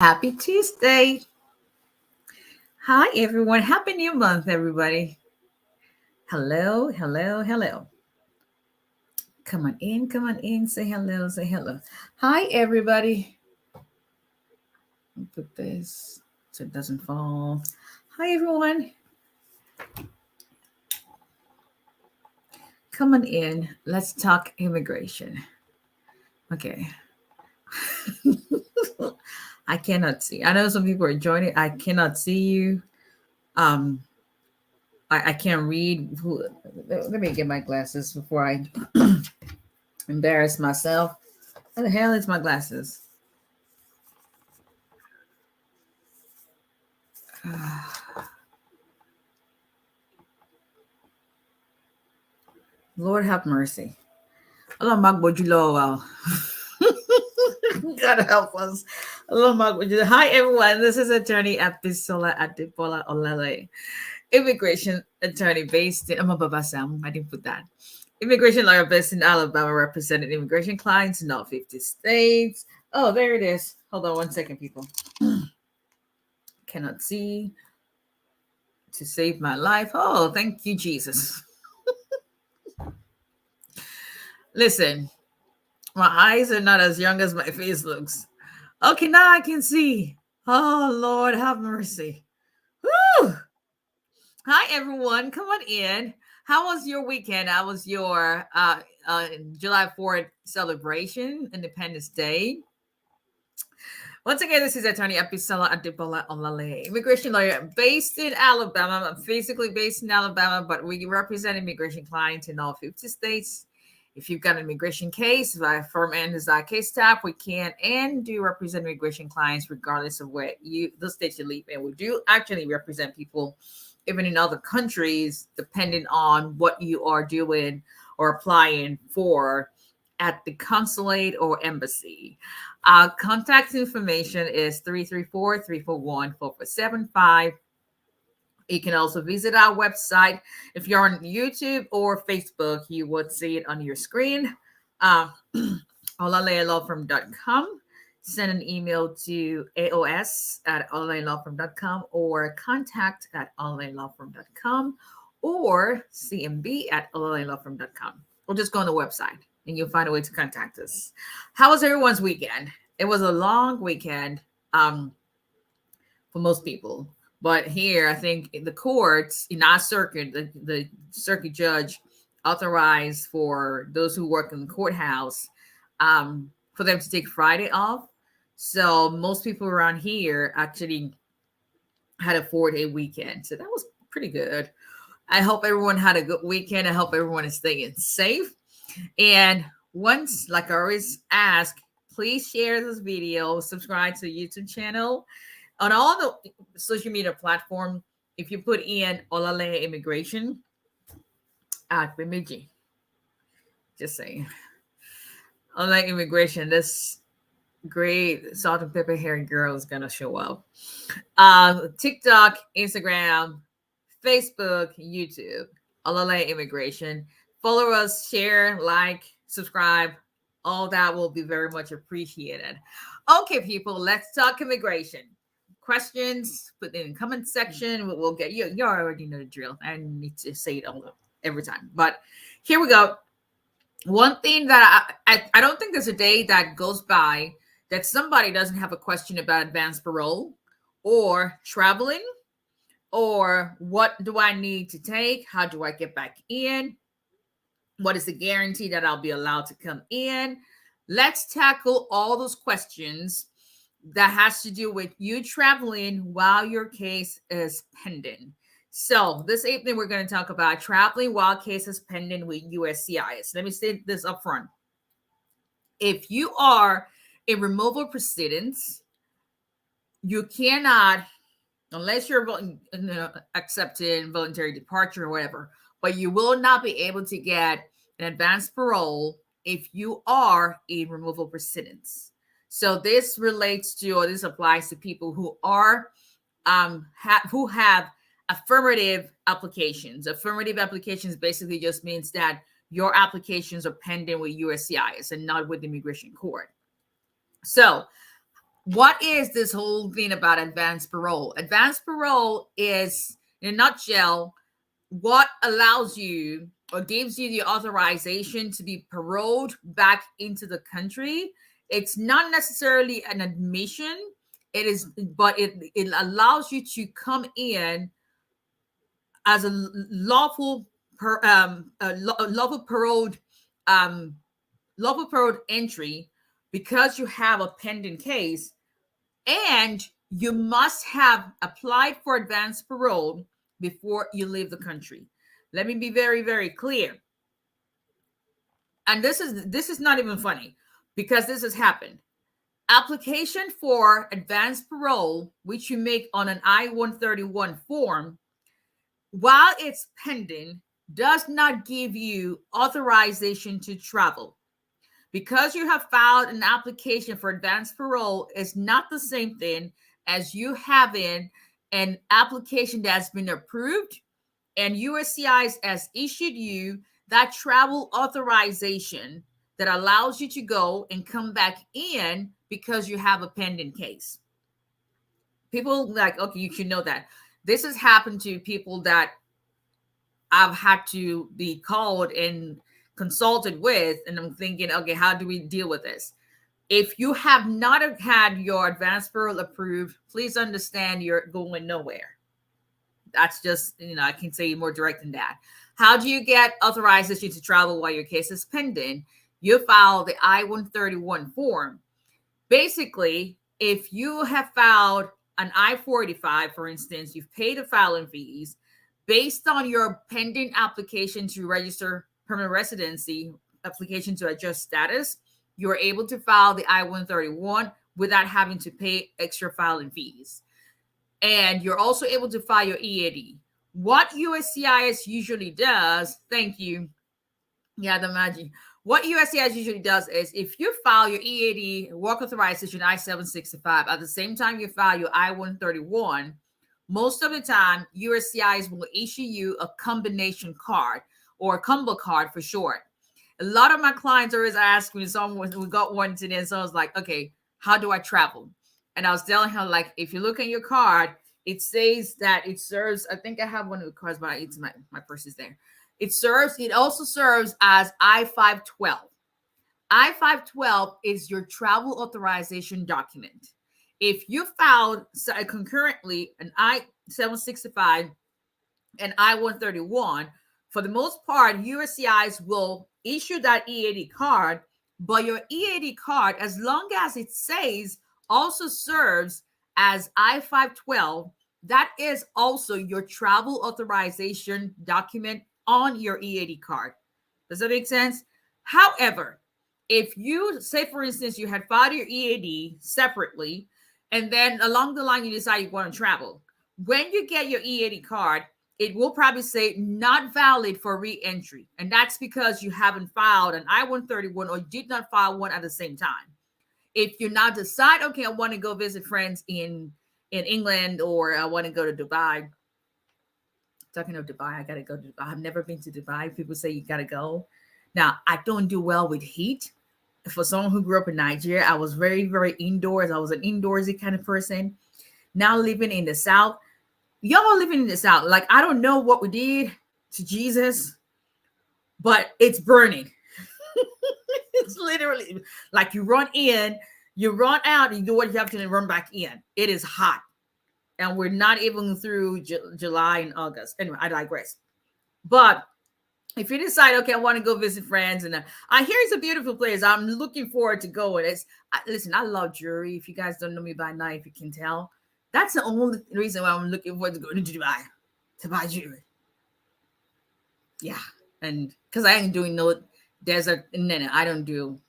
Happy Tuesday. Hi, everyone. Happy new month, everybody. Hello, hello, hello. Come on in. Say hello, say hello. Hi, everybody. Put this so it doesn't fall. Hi, everyone. Come on in. Let's talk immigration. Okay. I cannot see. I know some people are joining. I cannot see you. Um, I can't read. Let me get my glasses before I embarrass myself. What the hell is my glasses? Lord have mercy. Allah magbojulo. God help us. Allah magbojulo. Hi everyone. This is attorney 𝒊𝒎𝒎𝒊𝒈𝒓𝒂𝒏𝒕, immigration attorney based in Babasam. I didn't put that. Immigration lawyer based in Alabama, representing immigration clients in all 50 states. Oh, there it is. Hold on one second, people. Cannot see. To save my life. Oh, thank you, Jesus. Listen, my eyes are not as young as my face looks. Okay, now I can see. Oh, Lord, have mercy. Woo! Hi, everyone. Come on in. How was your weekend? How was your July 4th celebration, Independence Day? Once again, this is attorney 𝒊𝒎𝒎𝒊𝒈𝒓𝒂𝒏𝒕, immigration lawyer based in Alabama. I'm physically based in Alabama, but we represent immigration clients in all 50 states. If you've got an immigration case, by firm and design case staff, we can and do represent immigration clients regardless of where the state you live in. We do actually represent people even in other countries, depending on what you are doing or applying for at the consulate or embassy. Contact information is 334-341-4475. You can also visit our website. If you're on YouTube or Facebook, you would see it on your screen. 𝒊𝒎𝒎𝒊𝒈𝒓𝒂𝒏𝒕. Send an email to aos@𝒊𝒎𝒎𝒊𝒈𝒓𝒂𝒏𝒕 or contact@𝒊𝒎𝒎𝒊𝒈𝒓𝒂𝒏𝒕 or cmb@𝒊𝒎𝒎𝒊𝒈𝒓𝒂𝒏𝒕. Or just go on the website and you'll find a way to contact us. How was everyone's weekend? It was a long weekend for most people. But here, I think the courts in our circuit, the circuit judge authorized for those who work in the courthouse for them to take Friday off. So most people around here actually had a 4-day weekend. So that was pretty good. I hope everyone had a good weekend. I hope everyone is staying safe. And once, like I always ask, please share this video, subscribe to the YouTube channel. On all the social media platform, if you put in 𝒊𝒎𝒎𝒊𝒈𝒓𝒂𝒏𝒕 immigration, just saying, 𝒊𝒎𝒎𝒊𝒈𝒓𝒂𝒏𝒕 immigration, this great salt and pepper hairy girl is gonna show up. TikTok, Instagram, Facebook, YouTube, 𝒊𝒎𝒎𝒊𝒈𝒓𝒂𝒏𝒕 immigration. Follow us, share, like, subscribe. All that will be very much appreciated. Okay, people, let's talk immigration. Questions, put in the comment section. We'll get you. You already know the drill. I need to say it all every time. But here we go. One thing that I don't think there's a day that goes by that somebody doesn't have a question about advanced parole or traveling or what do I need to take? How do I get back in? What is the guarantee that I'll be allowed to come in? Let's tackle all those questions that has to do with you traveling while your case is pending. So this evening, we're going to talk about traveling while case is pending with USCIS. Let me say this up front. If you are in removal proceedings, you cannot, unless you're accepted voluntary departure or whatever, but you will not be able to get an advanced parole if you are in removal proceedings. So this relates to, or this applies to people who are who have affirmative applications. Affirmative applications basically just means that your applications are pending with USCIS and not with the immigration court. So what is this whole thing about advanced parole? Advanced parole is, in a nutshell, what allows you or gives you the authorization to be paroled back into the country. It's not necessarily an admission. It is, but it allows you to come in as a lawful lawful paroled entry because you have a pending case, and you must have applied for advanced parole before you leave the country. Let me be very, very clear. And this is not even funny because this has happened. Application for advanced parole, which you make on an I-131 form, while it's pending, does not give you authorization to travel. Because you have filed an application for advanced parole is not the same thing as you having an application that's been approved and USCIS has issued you that travel authorization that allows you to go and come back in because you have a pending case. People like, okay, you should know that. This has happened to people that I've had to be called and consulted with, and I'm thinking, okay, how do we deal with this? If you have not had your advanced parole approved, please understand you're going nowhere. That's just, I can say more direct than that. How do you get authorization to travel while your case is pending? You file the I-131 form. Basically, if you have filed an I-485, for instance, you've paid the filing fees based on your pending application to register permanent residency, application to adjust status, you're able to file the I-131 without having to pay extra filing fees. And you're also able to file your EAD. What USCIS usually does, thank you. Yeah, the magic. What USCIS usually does is if you file your EAD, work authorization I-765, at the same time you file your I-131, most of the time, USCIS will issue you a combination card or a combo card for short. A lot of my clients always ask me, we got one today, so I was like, okay, how do I travel? And I was telling her, like, if you look at your card, it says that it serves, I think I have one of the cards, but my purse is there. It also serves as I-512. I-512 is your travel authorization document. If you filed concurrently an I-765 and I-131, for the most part, USCIS will issue that EAD card, but your EAD card, as long as it says also serves as I-512, that is also your travel authorization document on your EAD card. Does that make sense? However, if you say, for instance, you had filed your EAD separately, and then along the line, you decide you want to travel, when you get your EAD card, it will probably say not valid for reentry. And that's because you haven't filed an I-131 or did not file one at the same time. If you now decide, okay, I want to go visit friends in England, or I want to go to Dubai. Talking of Dubai, I got to go to Dubai. I've never been to Dubai. People say you got to go. Now, I don't do well with heat. For someone who grew up in Nigeria, I was very, very indoors. I was an indoorsy kind of person. Now living in the South, y'all living in the South, like, I don't know what we did to Jesus, but it's burning. It's literally like you run in, you run out, you do what you have to, and run back in. It is hot. And we're not even through July and August. Anyway, I digress. But if you decide, okay, I want to go visit friends, and I hear it's a beautiful place, I'm looking forward to going. Listen, I love jewelry. If you guys don't know me by now, if you can tell, that's the only reason why I'm looking forward to going to Dubai to buy jewelry. Yeah, and because I ain't doing no desert, no, I don't do.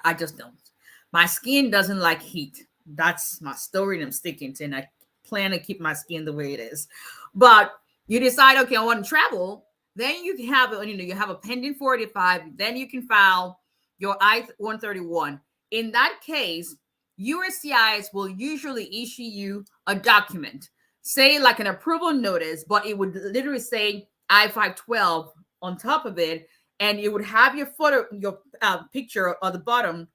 I just don't. My skin doesn't like heat. That's my story, and I'm sticking to, and I plan to keep my skin the way it is. But you decide, okay, I want to travel. Then you have, you have a pending 485. Then you can file your I-131. In that case, USCIS will usually issue you a document, say like an approval notice, but it would literally say I-512 on top of it, and it would have your photo, your picture on the bottom.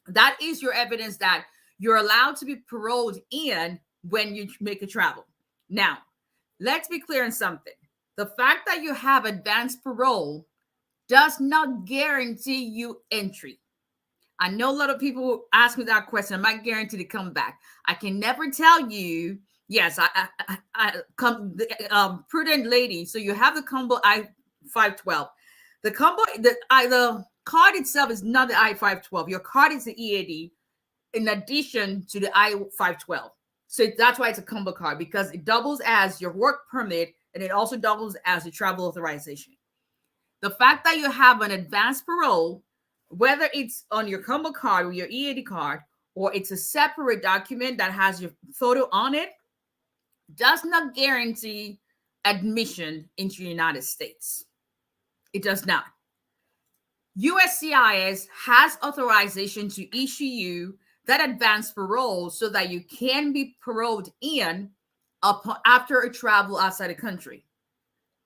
That is your evidence that you're allowed to be paroled in when you make a travel. Now, let's be clear on something. The fact that you have advanced parole does not guarantee you entry. I know a lot of people ask me that question. Am I guaranteed to come back? I can never tell you. Yes, prudent lady. So you have the combo I-512. The combo, the card itself is not the I-512. Your card is the EAD in addition to the I-512. So that's why it's a combo card, because it doubles as your work permit and it also doubles as a travel authorization. The fact that you have an advanced parole, whether it's on your combo card or your EAD card, or it's a separate document that has your photo on it, does not guarantee admission into the United States. It does not. USCIS has authorization to issue you that advanced parole so that you can be paroled in after a travel outside the country.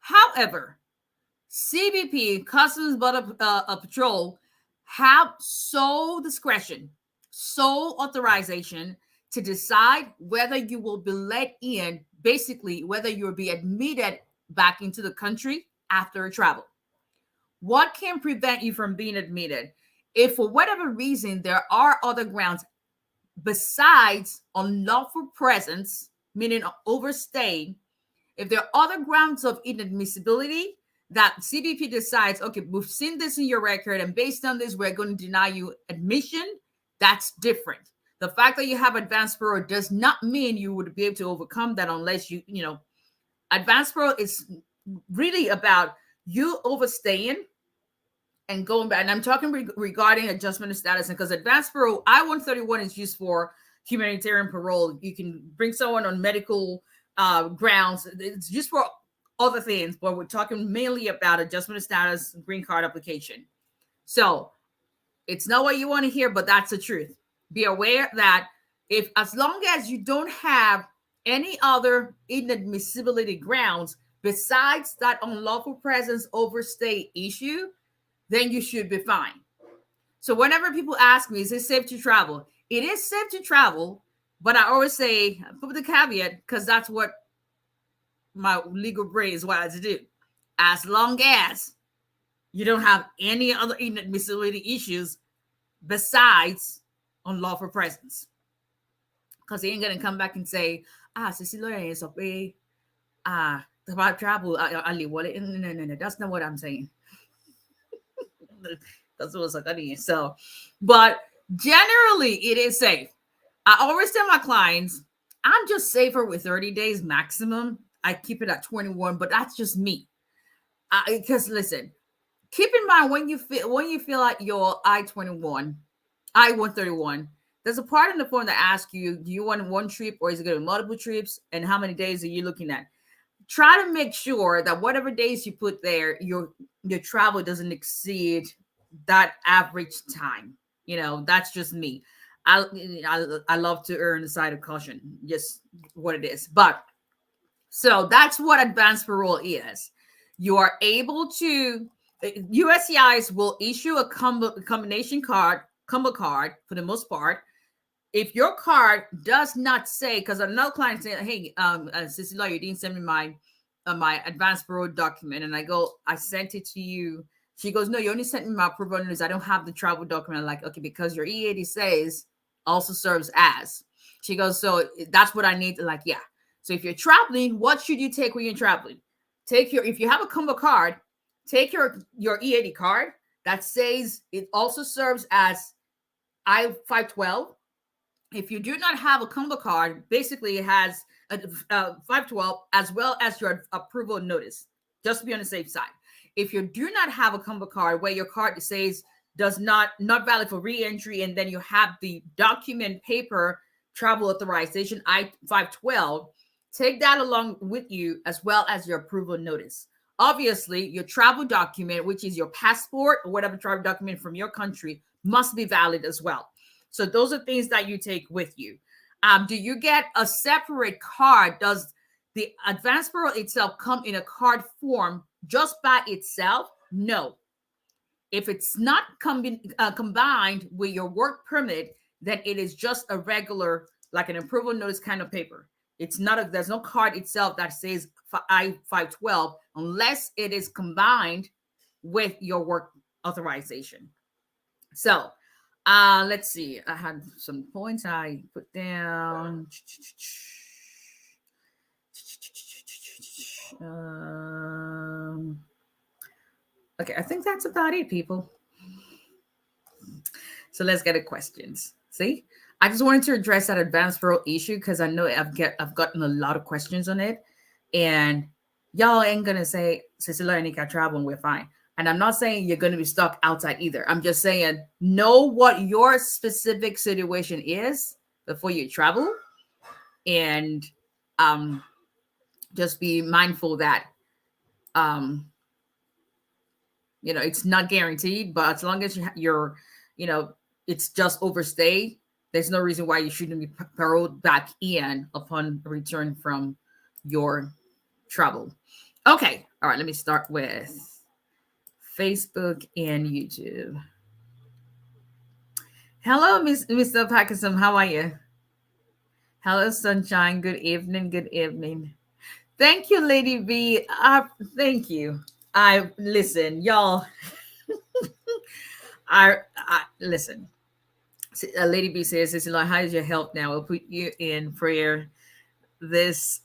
However, CBP, Customs Border Patrol, have sole discretion, sole authorization to decide whether you will be let in, basically whether you'll be admitted back into the country after a travel. What can prevent you from being admitted? If for whatever reason there are other grounds besides unlawful presence, meaning overstay, if there are other grounds of inadmissibility that CBP decides, okay, we've seen this in your record, and based on this, we're going to deny you admission, that's different. The fact that you have advanced parole does not mean you would be able to overcome that unless advanced parole is really about you overstaying and going back. And I'm talking regarding adjustment of status, and because advanced parole, I-131 is used for humanitarian parole. You can bring someone on medical grounds. It's just for other things, but we're talking mainly about adjustment of status, green card application. So it's not what you want to hear, but that's the truth. Be aware that as long as you don't have any other inadmissibility grounds besides that unlawful presence overstay issue, then you should be fine. So whenever people ask me, is it safe to travel? It is safe to travel, but I always say, put the caveat, because that's what my legal brain is wired to do. As long as you don't have any other inadmissibility issues besides unlawful presence. Because they ain't going to come back and say, Cecilia is okay. About travel, no, that's not what I'm saying. That's what I'm saying. So, but generally, it is safe. I always tell my clients, I'm just safer with 30 days maximum. I keep it at 21, but that's just me. Because listen, keep in mind when you feel like your I-131, there's a part in the form that asks you, do you want one trip or is it going to be multiple trips? And how many days are you looking at? Try to make sure that whatever days you put there, your travel doesn't exceed that average time. That's just me. I love to err on the side of caution, just what it is. But so that's what advanced parole is. You are able to, USCIS will issue a combo card for the most part. If your card does not say, because another client said, hey, Cecilia, you didn't send me my advanced parole document. And I sent it to you. She goes, no, you only sent me my approval notice. I don't have the travel document. I'm like, okay, because your EAD says also serves as. She goes, so that's what I need. Like, yeah. So if you're traveling, what should you take when you're traveling? If you have a combo card, take your EAD card that says it also serves as I-512. If you do not have a combo card, basically it has a 512 as well as your approval notice, just to be on the safe side. If you do not have a combo card where your card says not valid for reentry, and then you have the document paper travel authorization I-512, take that along with you as well as your approval notice. Obviously, your travel document, which is your passport or whatever travel document from your country, must be valid as well. So those are things that you take with you. Do you get a separate card? Does the advanced parole itself come in a card form just by itself? No. If it's not combined with your work permit, then it is just a regular, like an approval notice kind of paper. It's not there's no card itself that says I-512 unless it is combined with your work authorization. So let's see. I had some points I put down. Okay, I think that's about it, people. So let's get to questions. See, I just wanted to address that advanced parole issue because I know I've gotten a lot of questions on it, and y'all ain't gonna say Cecilia and Nika travel and we're fine. And I'm not saying you're gonna be stuck outside either. I'm just saying know what your specific situation is before you travel, and just be mindful that it's not guaranteed, but as long as you're it's just overstay, there's no reason why you shouldn't be paroled back in upon return from your travel. Okay. All right. Let me start with Facebook and YouTube. Hello, Mr. Pakistan. How are you? Hello, Sunshine. Good evening. Good evening. Thank you, Lady B. Thank you. Listen, y'all. I listen. Lady B says, "Cecilia, how is your health now? We'll put you in prayer. This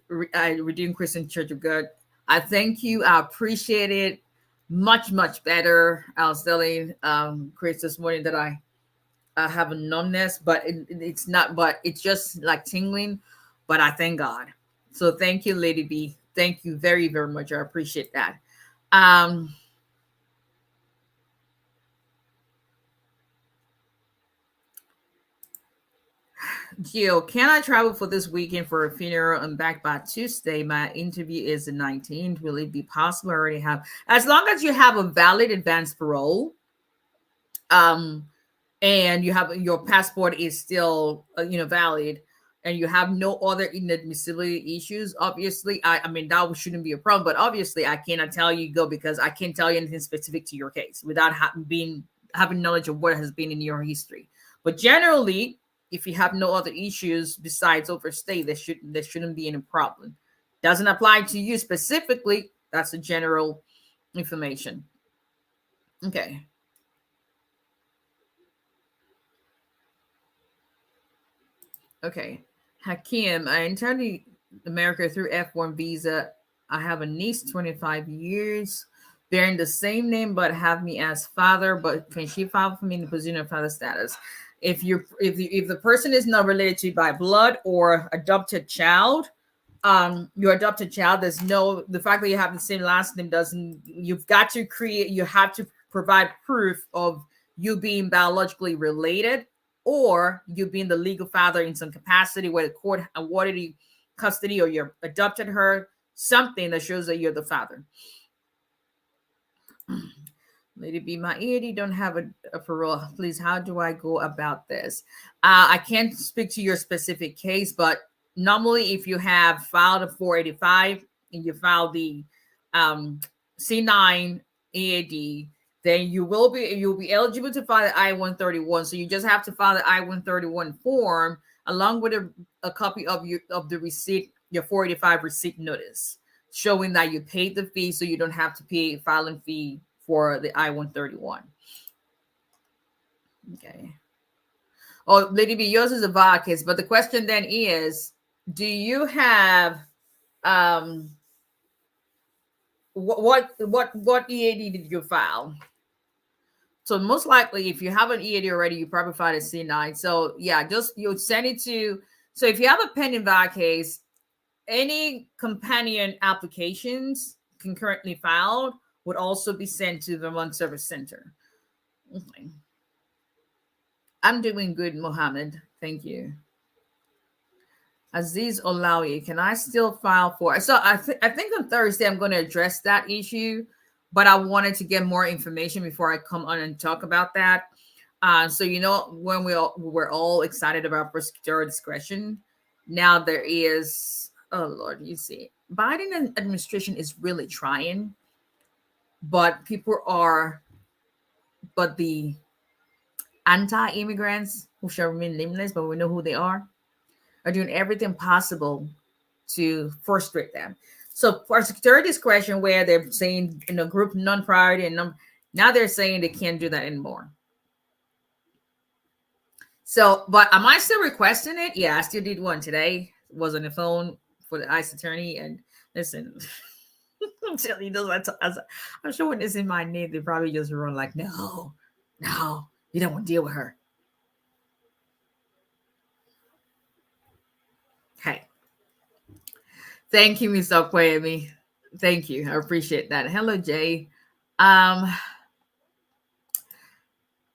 Redeemed Christian Church of God. I thank you. I appreciate it. Much, much better. I was telling Chris this morning that I have a numbness, but it's not. But it's just like tingling. But I thank God. So thank you, Lady B. Thank you very, very much. I appreciate that. Jill, can I travel for this weekend for a funeral and back by Tuesday? My interview is the 19th. Will it be possible? I already have, as long as you have a valid advance parole, and you have your passport is still valid, and you have no other inadmissibility issues. Obviously, I mean that shouldn't be a problem. But obviously, I cannot tell you go because I can't tell you anything specific to your case without having knowledge of what has been in your history. But generally, if you have no other issues besides overstay, there shouldn't be any problem. Doesn't apply to you specifically. That's a general information. Okay. Okay. Hakim, I entered America through F1 visa. I have a niece, 25 years, bearing the same name, but have me as father. But can she file for me in the position of father status? If the person is not related to you by blood or adopted child, your adopted child, the fact that you have the same last name you have to provide proof of you being biologically related or you being the legal father in some capacity where the court awarded you custody or you adopted her, something that shows that you're the father. Lady B, my EAD don't have a parole. Please, how do I go about this? I can't speak to your specific case, but normally if you have filed a 485 and you file the C9 EAD, then you'll be eligible to file the I-131. So you just have to file the I-131 form along with a copy of the receipt, your 485 receipt notice, showing that you paid the fee, so you don't have to pay a filing fee for the I-131. Okay. Oh, Lady B, yours is a VAWA case, but the question then is, do you have what EAD did you file? So most likely, if you have an EAD already, you probably filed a C9. So yeah, you'll send it to. So if you have a pending VAWA case, any companion applications concurrently filed would also be sent to the Vermont Service Center. Okay. I'm doing good, Mohammed. Thank you. Aziz Olawi, can I still file for? So I think on Thursday I'm going to address that issue, but I wanted to get more information before I come on and talk about that. So when we're all excited about prosecutorial discretion, now there is, oh Lord, you see, Biden administration is really trying, but anti-immigrants who shall remain nameless, but we know who they are doing everything possible to frustrate them. So for security discretion, where they're saying group non-priority and now they're saying they can't do that anymore. So, but am I still requesting it? Yeah, I still did one today. Was on the phone for the ICE attorney, and listen, I'm telling you, I'm sure when it's in my name, they probably just run like, no, you don't want to deal with her. Hey, thank you, Ms. 𝒊𝒒𝒏𝒕. Thank you. I appreciate that. Hello, Jay.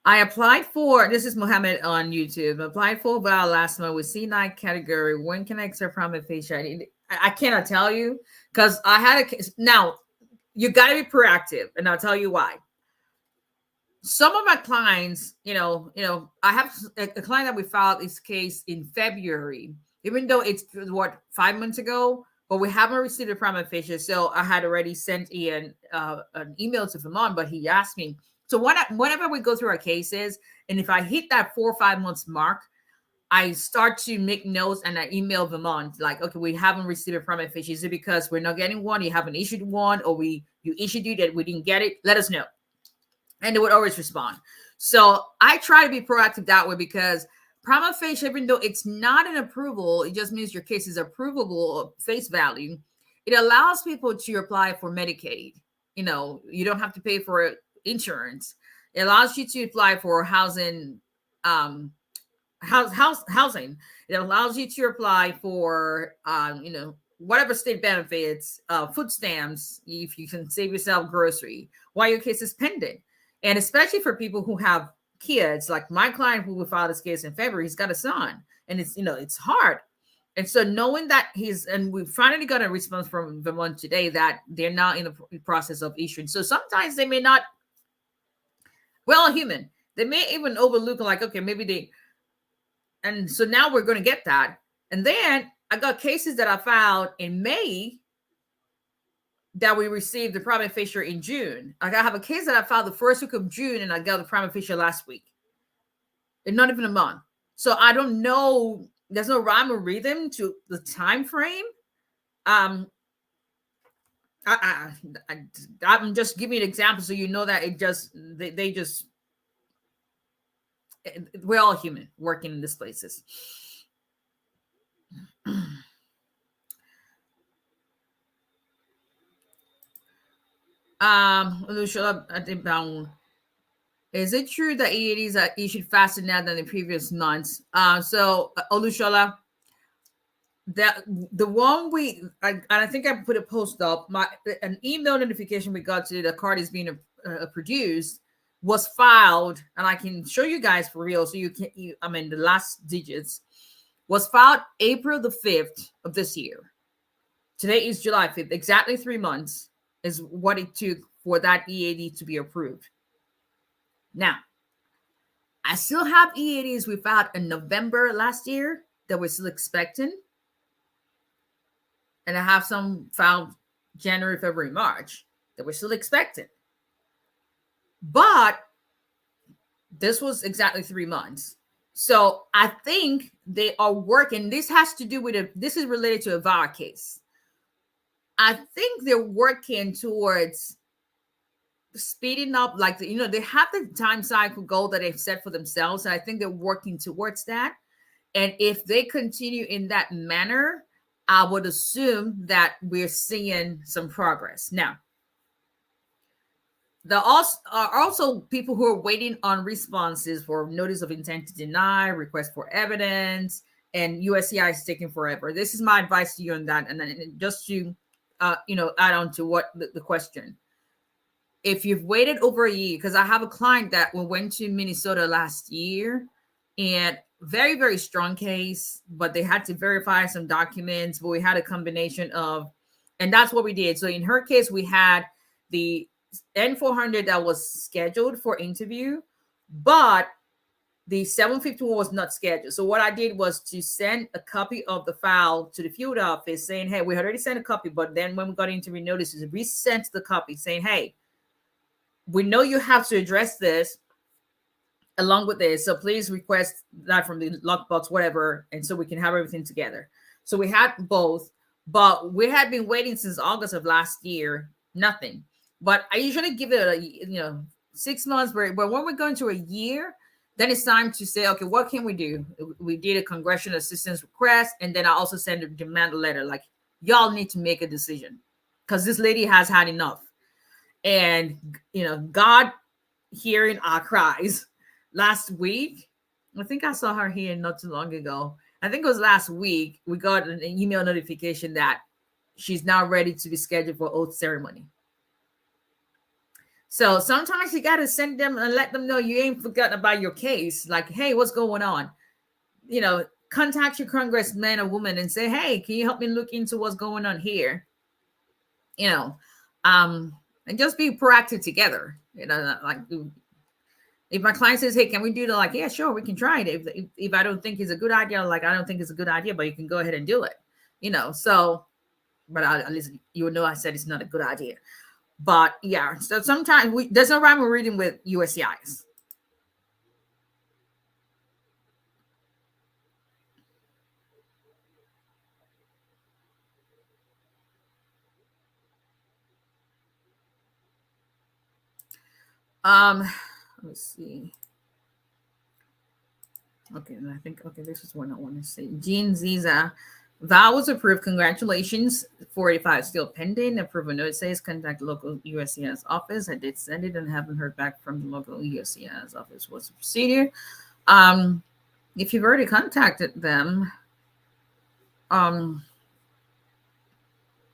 I applied for, this is Mohammed on YouTube, applied for VAWA last month with C9 category. When can I accept prima facie? I cannot tell you because I had a case. Now, you got to be proactive, and I'll tell you why. Some of my clients, I have a client that we filed this case in February, even though it's 5 months ago, but we haven't received a prima facie. So I had already sent Ian an email to Vermont, but he asked me. So whenever we go through our cases, and if I hit that 4 or 5 months mark, I start to make notes and I email Vermont like, okay, we haven't received a prima facie. Is it because we're not getting one? You haven't issued one, or you issued it that we didn't get it? Let us know. And they would always respond. So I try to be proactive that way because prima facie, even though it's not an approval, it just means your case is approvable face value. It allows people to apply for Medicaid. You don't have to pay for insurance. It allows you to apply for housing. Housing. It allows you to apply for whatever state benefits, food stamps, if you can save yourself grocery while your case is pending. And especially for people who have kids, like my client who filed this case in February, he's got a son, and it's hard. And so knowing that and we finally got a response from Vermont today that they're now in the process of issuing. So sometimes they may not, we're all human. They may even overlook like, okay, maybe and so now we're going to get that. And then I got cases that I filed in May that we received the prima facie in June. I have a case that I filed the first week of June, and I got the prima facie last week. And not even a month. So I don't know. There's no rhyme or rhythm to the time frame. I'm just giving an example so you know that we're all human working in these places. Is it true that EADs are issued faster now than the previous months? So Olushola, the one I think I put a post up. An email notification we got today, the card is being produced, was filed, and I can show you guys for real. So the last digits was filed April the 5th of this year. Today is July 5th. Exactly 3 months is what it took for that EAD to be approved. Now, I still have EADs we filed in November last year that we're still expecting. And I have some filed January, February, March that we're still expecting. But this was exactly 3 months. So I think they are working. This has to do with this is related to a VAWA case. I think they're working towards speeding up, like they have the time cycle goal that they've set for themselves. And I think they're working towards that. And if they continue in that manner, I would assume that we're seeing some progress. Now, there are also people who are waiting on responses for notice of intent to deny, request for evidence, and USCI is taking forever. This is my advice to you on that. And then just to, add on to what the question. If you've waited over a year, because I have a client that went to Minnesota last year, and very, very strong case, but they had to verify some documents, but we had a combination of, and that's what we did. So in her case, we had the N400 that was scheduled for interview, but the 751 was not scheduled. So what I did was to send a copy of the file to the field office saying, hey, we had already sent a copy, but then when we got interview notices, we sent the copy saying, hey, we know you have to address this. along with this. So please request that from the lockbox, whatever, and so we can have everything together. So we had both, but we had been waiting since August of last year, nothing. But I usually give it a 6 months, but when we're going to a year, then it's time to say, okay, what can we do? We did a congressional assistance request, and then I also send a demand letter, like, y'all need to make a decision because this lady has had enough. And God hearing our cries. Last week, I think I saw her here not too long ago. I think it was last week. We got an email notification that she's now ready to be scheduled for oath ceremony. So sometimes you got to send them and let them know you ain't forgotten about your case. Like, hey, what's going on? Contact your congressman or woman and say, hey, can you help me look into what's going on here? And just be proactive together. Like, if my client says, hey, can we do that? Like, yeah, sure, we can try it. If I don't think it's a good idea, like, I don't think it's a good idea, but you can go ahead and do it. So, but at least you know I said it's not a good idea. But yeah, so sometimes there's no rhyme or reading with USCIs. Let's see. Okay, and I think, this is what I want to say. Jean Ziza, VAWA was approved. Congratulations. 485 still pending. Approval note says contact local USCIS office. I did send it and haven't heard back from the local USCIS office. What's the procedure? If you've already contacted them,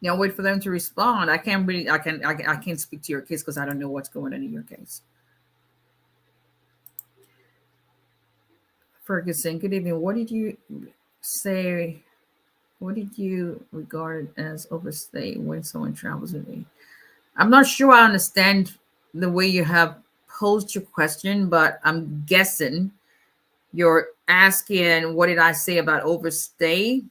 wait for them to respond. I can't speak to your case because I don't know what's going on in your case. Ferguson, good evening. What did you say? What did you regard as overstay when someone travels with me? I'm not sure I understand the way you have posed your question, but I'm guessing you're asking, what did I say about overstay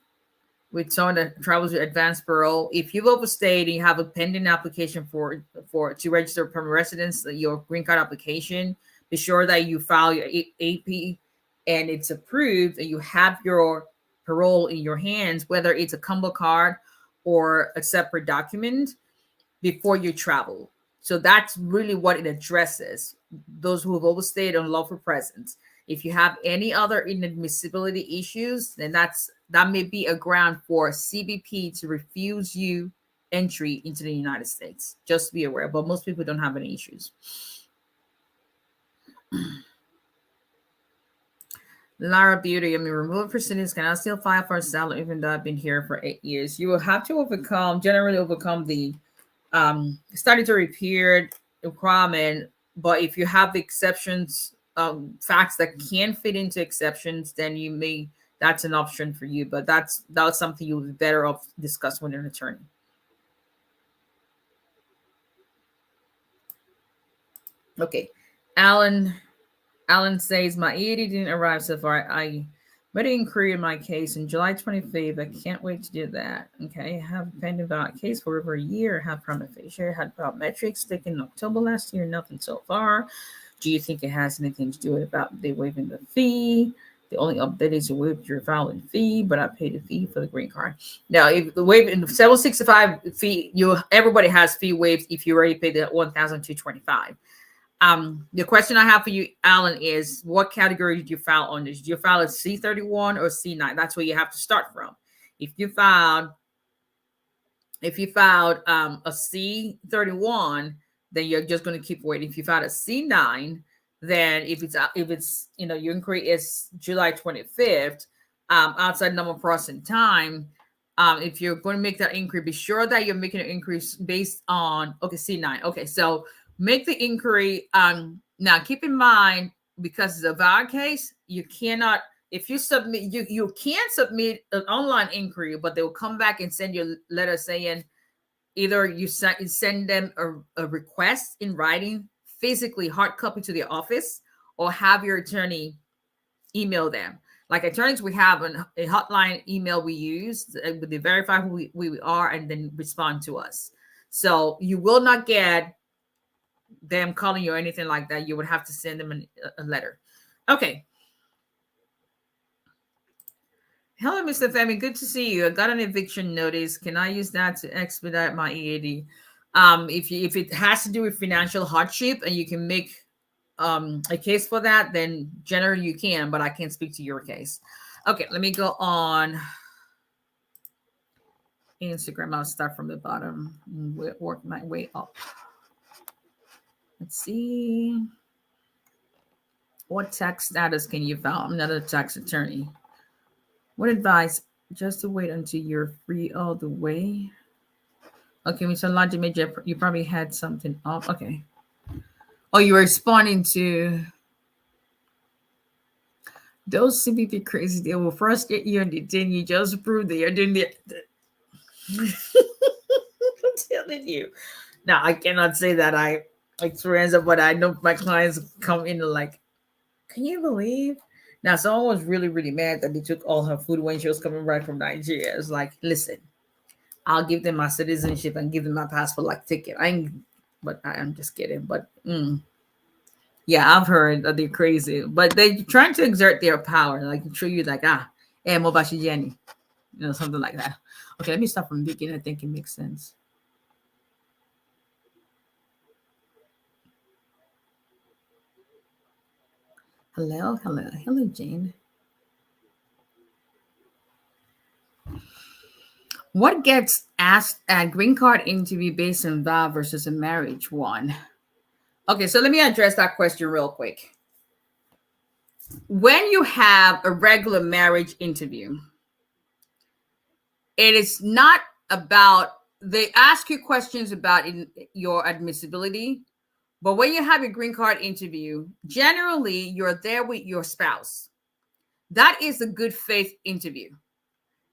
with someone that travels with advanced parole? If you've overstayed and you have a pending application to register permanent residence, your green card application, be sure that you file your AP and it's approved and you have your parole in your hands, whether it's a combo card or a separate document, before you travel. So that's really what it addresses, those who have overstayed on unlawful presence. If you have any other inadmissibility issues, then that may be a ground for CBP to refuse you entry into the United States. Just be aware, but most people don't have any issues. Lara Beauty, removal proceedings. Can I still file for asylum even though I've been here for 8 years? You will have to generally overcome the statutory period requirement. But if you have the exceptions, facts that can fit into exceptions, then that's an option for you. But that's something you'll be better off discuss with an attorney. Okay, Alan says, my EAD didn't arrive so far. I made an inquiry in my case on July 25th. I can't wait to do that. Okay, I have pending about case for over a year. I have prima facie. Had biometrics taken in October last year. Nothing so far. Do you think it has anything to do with about they waiving the fee? The only update is you waived your filing fee, but I paid a fee for the green card. Now, if the waive in the 765 fee, everybody has fee waived if you already paid the $1,225. The question I have for you, Alan, is what category did you file under? Did you file a C31 or C9? That's where you have to start from. If you filed a C31, then you're just going to keep waiting. If you filed a C9, then if it's your inquiry is July 25th, outside normal processing time, if you're going to make that inquiry, be sure that you're making an inquiry based on C9. Okay, so make the inquiry. Now, keep in mind, because it's a VAWA case, you cannot. If you submit, you can submit an online inquiry, but they will come back and send you a letter saying either you send them a request in writing, physically hard copy to the office, or have your attorney email them. Like attorneys, we have a hotline email we use. They verify who we are and then respond to us. So you will not get them calling you or anything like that. You would have to send them a letter. Okay. Hello, Mr. Femi. Good to see you. I got an eviction notice. Can I use that to expedite my EAD? If it has to do with financial hardship and you can make a case for that, then generally you can, but I can't speak to your case. Okay, let me go on Instagram. I'll start from the bottom and work my way up. Let's see. What tax status can you file? I'm not a tax attorney. What advice? Just to wait until you're free all the way. Okay, Mr. Logic Major, you probably had something up. Okay. Oh, you were responding to those seem to be crazy. They will first get you and detain you. Just prove that you're doing the I'm telling you. Now I cannot say that I experience it, but I know my clients come in and like, can you believe? Now someone was really, really mad that they took all her food when she was coming back from Nigeria. It's like, listen, I'll give them my citizenship and give them my passport like ticket. I'm just kidding. But yeah, I've heard that they're crazy, but they're trying to exert their power, like show you like Mobashi Jenny, something like that. Okay, let me start from the beginning. I think it makes sense. Hello, Jane. What gets asked at green card interview based on VAWA versus a marriage one? Okay, so let me address that question real quick. When you have a regular marriage interview, it is not about, they ask you questions about your admissibility, but when you have a green card interview, generally you're there with your spouse. That is a good faith interview.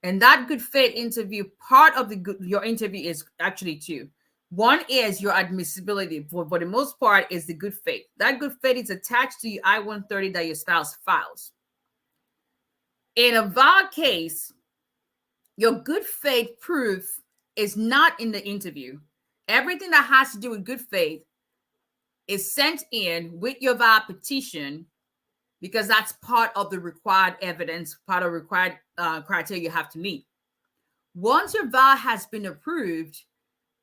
And that good faith interview, part of your interview is actually two. One is your admissibility, for the most part, is the good faith. That good faith is attached to your I-130 that your spouse files. In a VAWA case, your good faith proof is not in the interview. Everything that has to do with good faith is sent in with your VAWA petition, because that's part of the required evidence, part of required criteria you have to meet. Once your VAWA has been approved,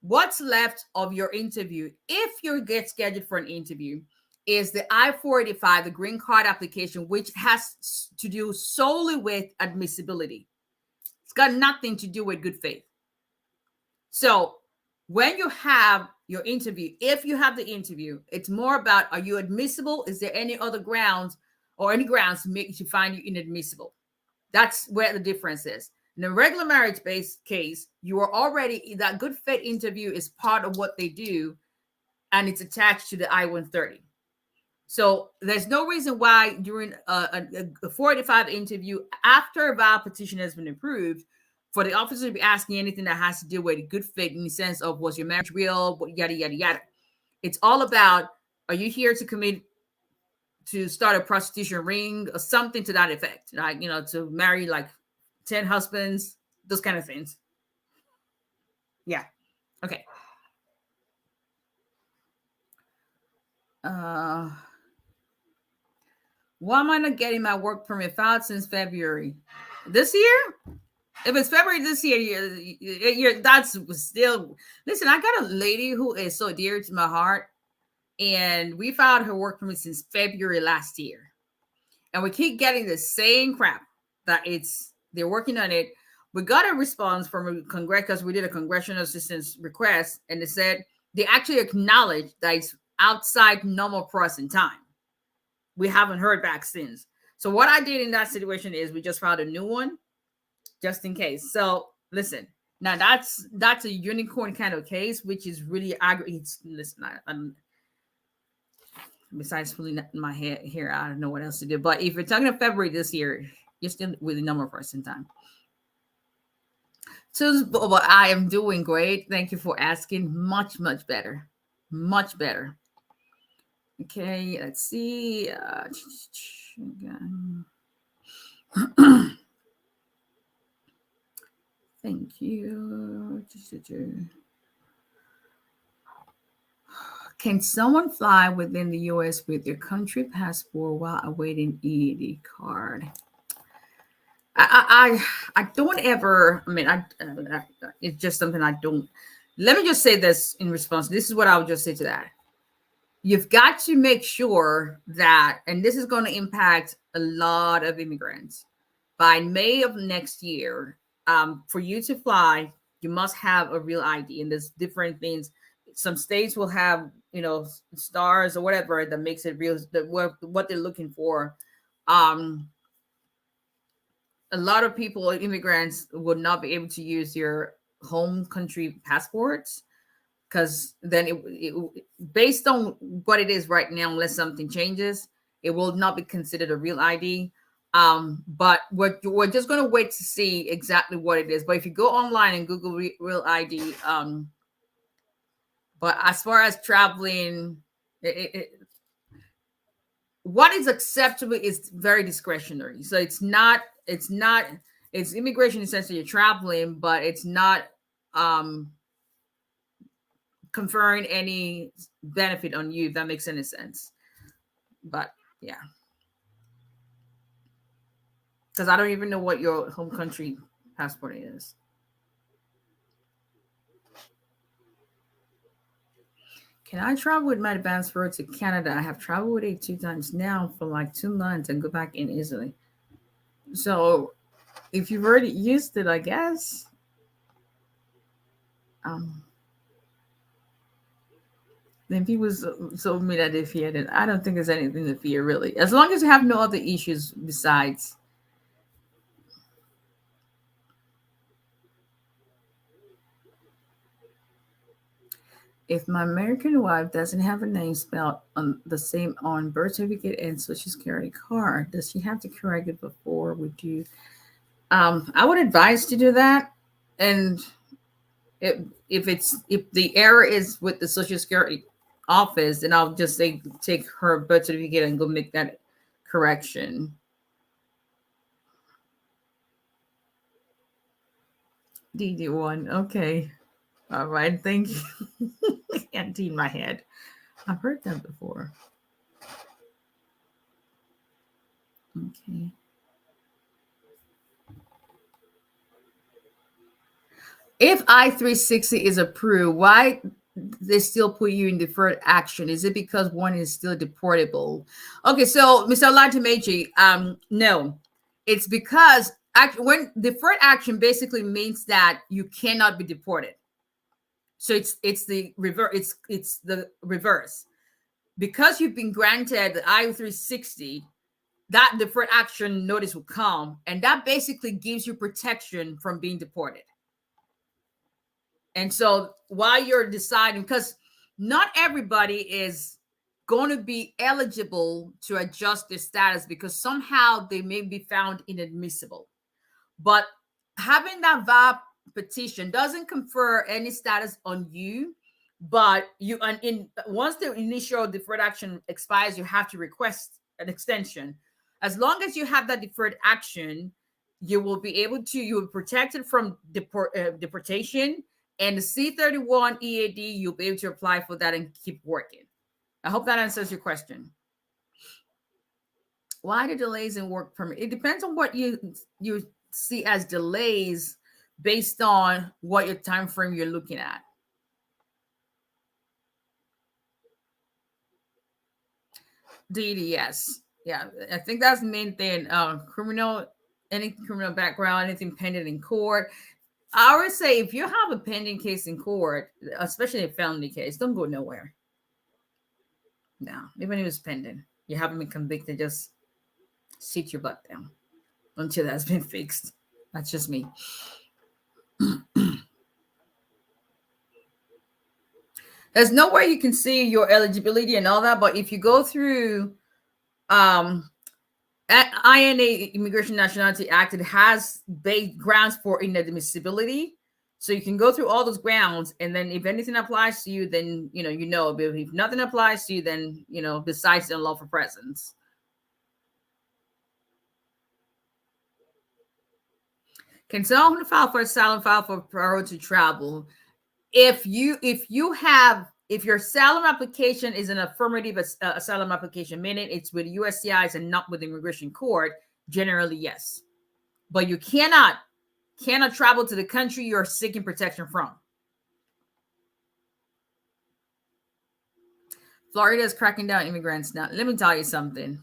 what's left of your interview, if you get scheduled for an interview, is the I-485, the green card application, which has to do solely with admissibility. It's got nothing to do with good faith. So when you have your interview, if you have the interview, it's more about, are you admissible? Is there any other grounds or any grounds to make you find you inadmissible? That's where the difference is. In a regular marriage-based case, you are already, that good faith interview is part of what they do, and it's attached to the I-130. So there's no reason why during a 485 interview, after a VAWA petition has been approved, for the officer to be asking anything that has to do with good faith in the sense of, was your marriage real, yada, yada, yada. It's all about, are you here to start a prostitution ring or something to that effect, like, to marry like 10 husbands, those kind of things. Yeah. Okay. Why am I not getting my work permit filed since February this year? If it's February this year, that's still, listen, I got a lady who is so dear to my heart, and we filed her work permit since February last year. And we keep getting the same crap that they're working on it. We got a response from Congress, because we did a congressional assistance request, and they said they actually acknowledged that it's outside normal processing time. We haven't heard back since. So what I did in that situation is we just filed a new one, just in case. So listen, now that's a unicorn kind of case, which is really aggravating. Listen, besides pulling my hair here, I don't know what else to do. But if you're talking about February this year, you're still with the number person time. So, but I am doing great. Thank you for asking. Much, much better. Much better. Okay, let's see. Thank you. Can someone fly within the U.S. with their country passport while awaiting EAD card? I don't ever. I mean, it's just something I don't. Let me just say this in response. This is what I would just say to that. You've got to make sure that, and this is going to impact a lot of immigrants, by May of next year, for you to fly, you must have a real ID. And there's different things. Some states will have, stars or whatever that makes it real, what they're looking for. A lot of people, immigrants, would not be able to use your home country passports, because then based on what it is right now, unless something changes, it will not be considered a real ID. But we're just going to wait to see exactly what it is. But if you go online and Google real ID, but as far as traveling, what is acceptable is very discretionary. So it's immigration in the sense that you're traveling, but it's not conferring any benefit on you, if that makes any sense. But yeah, because I don't even know what your home country passport is. Can I travel with my passport to Canada? I have traveled with it 2 times now for like 2 months and go back in easily. So if you've already used it, I guess. Then people told me that they feared it. I don't think there's anything to fear, really. As long as you have no other issues besides. If my American wife doesn't have a name spelled on the same on birth certificate and social security card, does she have to correct it before we do? I would advise to do that. And if the error is with the social security office, then I'll just say take her birth certificate and go make that correction. DD1, okay. All right, thank you. Empty in my head. I've heard that before. Okay. If I-360 is approved, why they still put you in deferred action? Is it because one is still deportable? Okay, so Mr. Elijah, no. It's because when deferred action basically means that you cannot be deported. So it's the reverse. It's the reverse. Because you've been granted the I-360, that deferred action notice will come, and that basically gives you protection from being deported. And so while you're deciding, because not everybody is going to be eligible to adjust their status because somehow they may be found inadmissible. But having that VAWA petition doesn't confer any status on you, but once the initial deferred action expires, you have to request an extension. As long as you have that deferred action, you will be protected from deportation. And the C-31 EAD, you'll be able to apply for that and keep working. I hope that answers your question. Why the delays in work permit? It depends on what you see as delays based on what your time frame you're looking at. DDS. Yeah, I think that's the main thing. Any criminal background, anything pending in court. I would say if you have a pending case in court, especially a felony case, don't go nowhere. No, even if it's pending, you haven't been convicted, just sit your butt down until that's been fixed. That's just me. There's no way you can see your eligibility and all that, but if you go through INA, Immigration Nationality Act, it has grounds for inadmissibility. So you can go through all those grounds, and then if anything applies to you, then but if nothing applies to you, then besides the unlawful presence. Can someone file for asylum, file for parole to travel? If you have If your asylum application is an affirmative asylum application, meaning it's with USCIS and not with immigration court, generally yes. But you cannot travel to the country you're seeking protection from. Florida is cracking down immigrants now. Let me tell you something.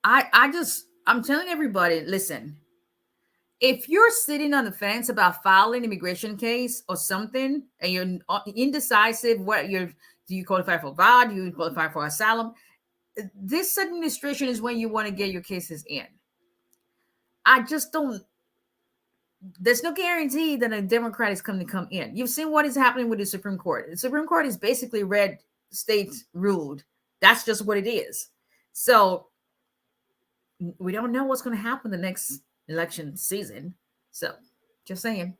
I'm telling everybody, listen, if you're sitting on the fence about filing an immigration case or something, and you're indecisive, do you qualify for VAWA? Do you qualify for asylum? This administration is when you want to get your cases in. I just don't. There's no guarantee that a Democrat is going to come in. You've seen what is happening with the Supreme Court. The Supreme Court is basically red state ruled. That's just what it is. So we don't know what's going to happen the next election season. So just saying.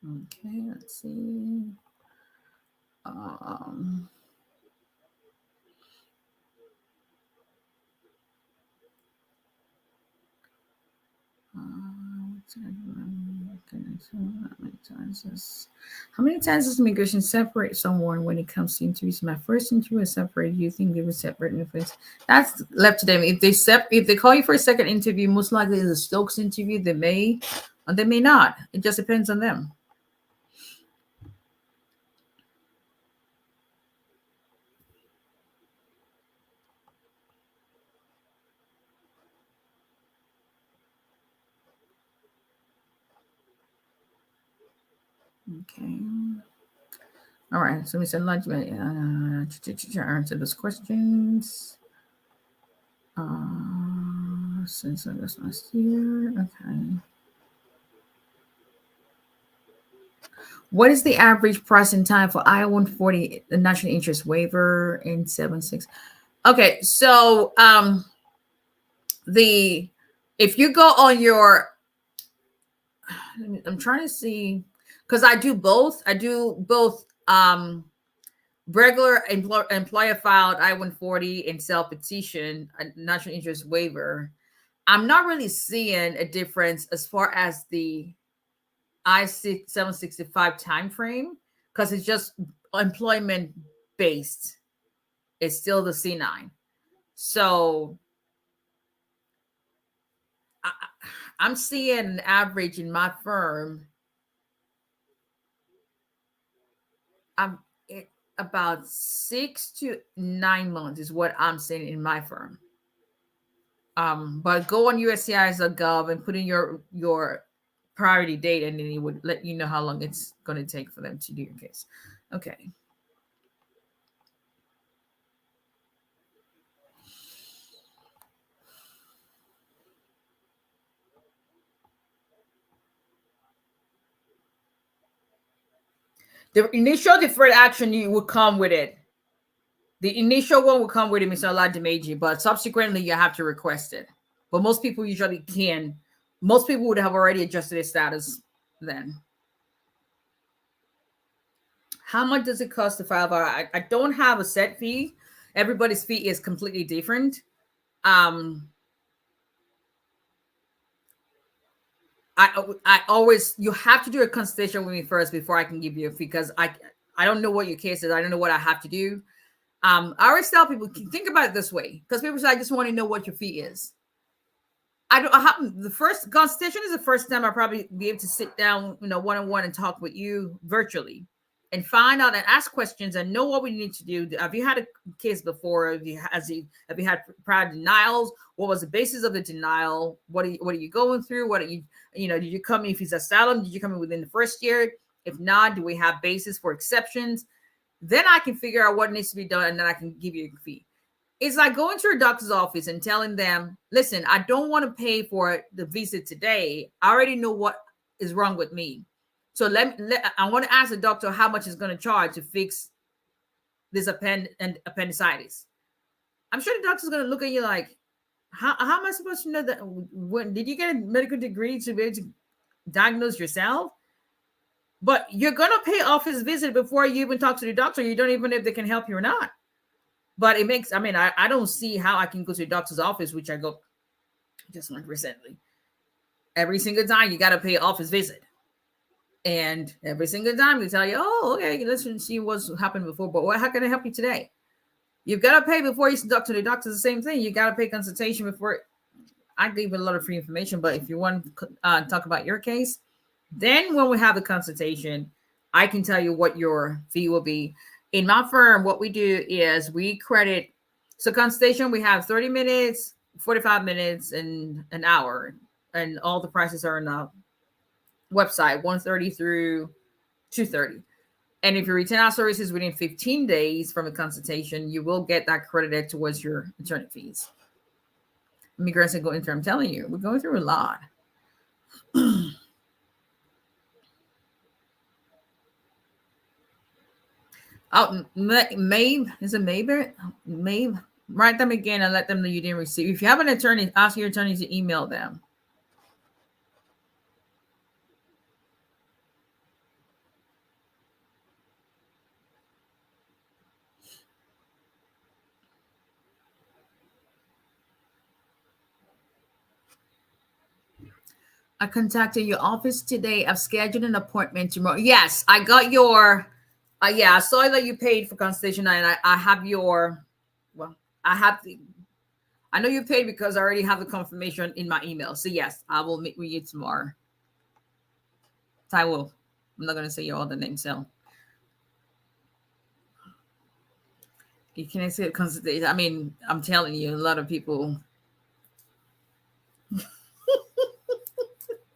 Okay, let's see. How many times does immigration separate someone when it comes to interviews? My first interview was separate. You think they would separate me? That's left to them. If they call you for a second interview, most likely it's a Stokes interview. They may, or they may not. It just depends on them. Okay. All right. So we said lunch. Answer those questions. Since August last year. Okay. What is the average processing time for I-140, the national interest waiver in 7.6? Okay, so if you go on your, I'm trying to see, because I do both regular employer filed I-140 and self petition national interest waiver. I'm not really seeing a difference as far as the I-765 time frame, because it's just employment based. It's still the C9. So I'm seeing an average in my firm. About 6 to 9 months is what I'm seeing in my firm. But go on USCIS.gov and put in your priority date, and then it would let you know how long it's going to take for them to do your case. Okay. The initial deferred action you will come with it. The initial one will come with it, Mr. 𝒊𝒎𝒎𝒊𝒈𝒓𝒂𝒏𝒕, but subsequently you have to request it. But most people usually can. Most people would have already adjusted their status then. How much does it cost to file VAWA? I don't have a set fee. Everybody's fee is completely different. I always, you have to do a consultation with me first before I can give you a fee, because I don't know what your case is. I don't know what I have to do. I always tell people, think about it this way, because people say, I just want to know what your fee is. The first consultation is the first time I'll probably be able to sit down, one-on-one and talk with you virtually and find out and ask questions and know what we need to do. Have you had a case before? Have you had prior denials? What was the basis of the denial? What are you going through? Did you come in if it's asylum? Did you come in within the first year? If not, do we have basis for exceptions? Then I can figure out what needs to be done, and then I can give you a fee. It's like going to a doctor's office and telling them, listen, I don't want to pay for the visit today. I already know what is wrong with me. So I want to ask the doctor how much it's going to charge to fix this appendicitis. I'm sure the doctor's going to look at you like, how am I supposed to know that? When did you get a medical degree to be able to diagnose yourself? But you're going to pay off his visit before you even talk to the doctor. You don't even know if they can help you or not. But it makes, I don't see how I can go to a doctor's office, which I go just went recently. Every single time you got to pay an office visit. And every single time they tell you, oh, okay, let's see what's happened before. But how can I help you today? You've got to pay before you talk to the doctor. The same thing. You got to pay consultation before. I gave a lot of free information, but if you want to talk about your case, then when we have the consultation, I can tell you what your fee will be. In my firm, what we do is we credit. So consultation, we have 30 minutes, 45 minutes, and an hour. And all the prices are on the website, 130 through 230. And if you return our services within 15 days from a consultation, you will get that credited towards your attorney fees. Immigrants and going through, I'm telling you, we're going through a lot. Oh, Maeve, is it Maeve? Maeve, write them again and let them know you didn't receive. If you have an attorney, ask your attorney to email them. I contacted your office today. I've scheduled an appointment tomorrow. Yes, I got your, yeah, I saw that you paid for consultation and I have your, well, I know you paid because I already have the confirmation in my email. So yes, I will meet with you tomorrow. I will. I'm not going to say your other name, so. You can accept consultation. I'm telling you, a lot of people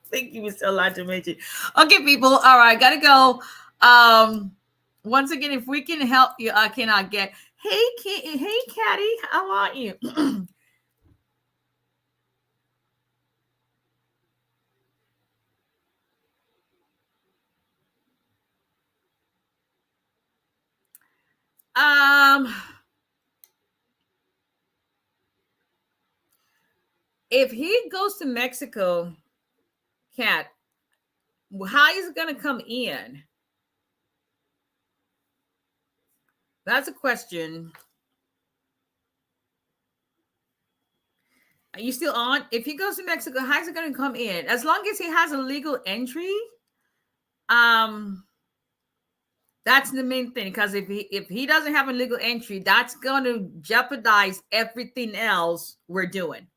think you were still allowed to mention. Okay, people. All right, gotta go. Once again, if we can help you, I cannot get. Hey, Caddy, how are you? If he goes to Mexico, Cat, how is it going to come in? That's a question. Are you still on? If he goes to Mexico, how is it going to come in? As long as he has a legal entry, that's the main thing. Because if he doesn't have a legal entry, that's going to jeopardize everything else we're doing.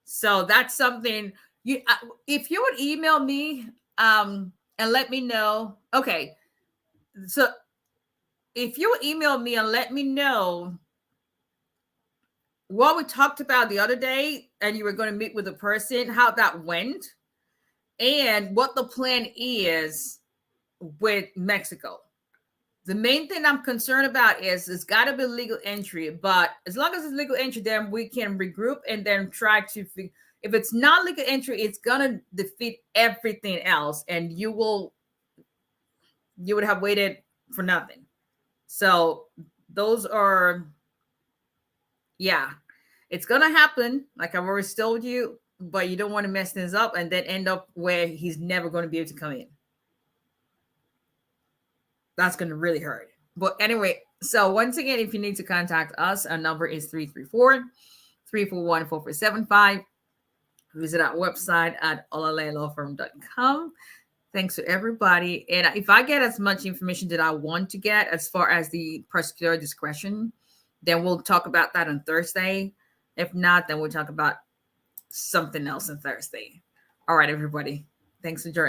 So that's something you. If you would email me and let me know. Okay, so if you would email me and let me know what we talked about the other day, and you were going to meet with a person, how that went, and what the plan is with Mexico. The main thing I'm concerned about is it's got to be legal entry. But as long as it's legal entry, then we can regroup and then try to figure. If it's not legal entry, it's gonna defeat everything else, and you would have waited for nothing. So those are, yeah, it's gonna happen. Like I've already told you, but you don't want to mess things up and then end up where he's never going to be able to come in. That's going to really hurt. But anyway, so once again, if you need to contact us, our number is 334-341-4475. Visit our website at olalayalawfirm.com. Thanks to everybody. And if I get as much information that I want to get as far as the prosecutor discretion, then we'll talk about that on Thursday. If not, then we'll talk about something else on Thursday. All right, everybody. Thanks for joining.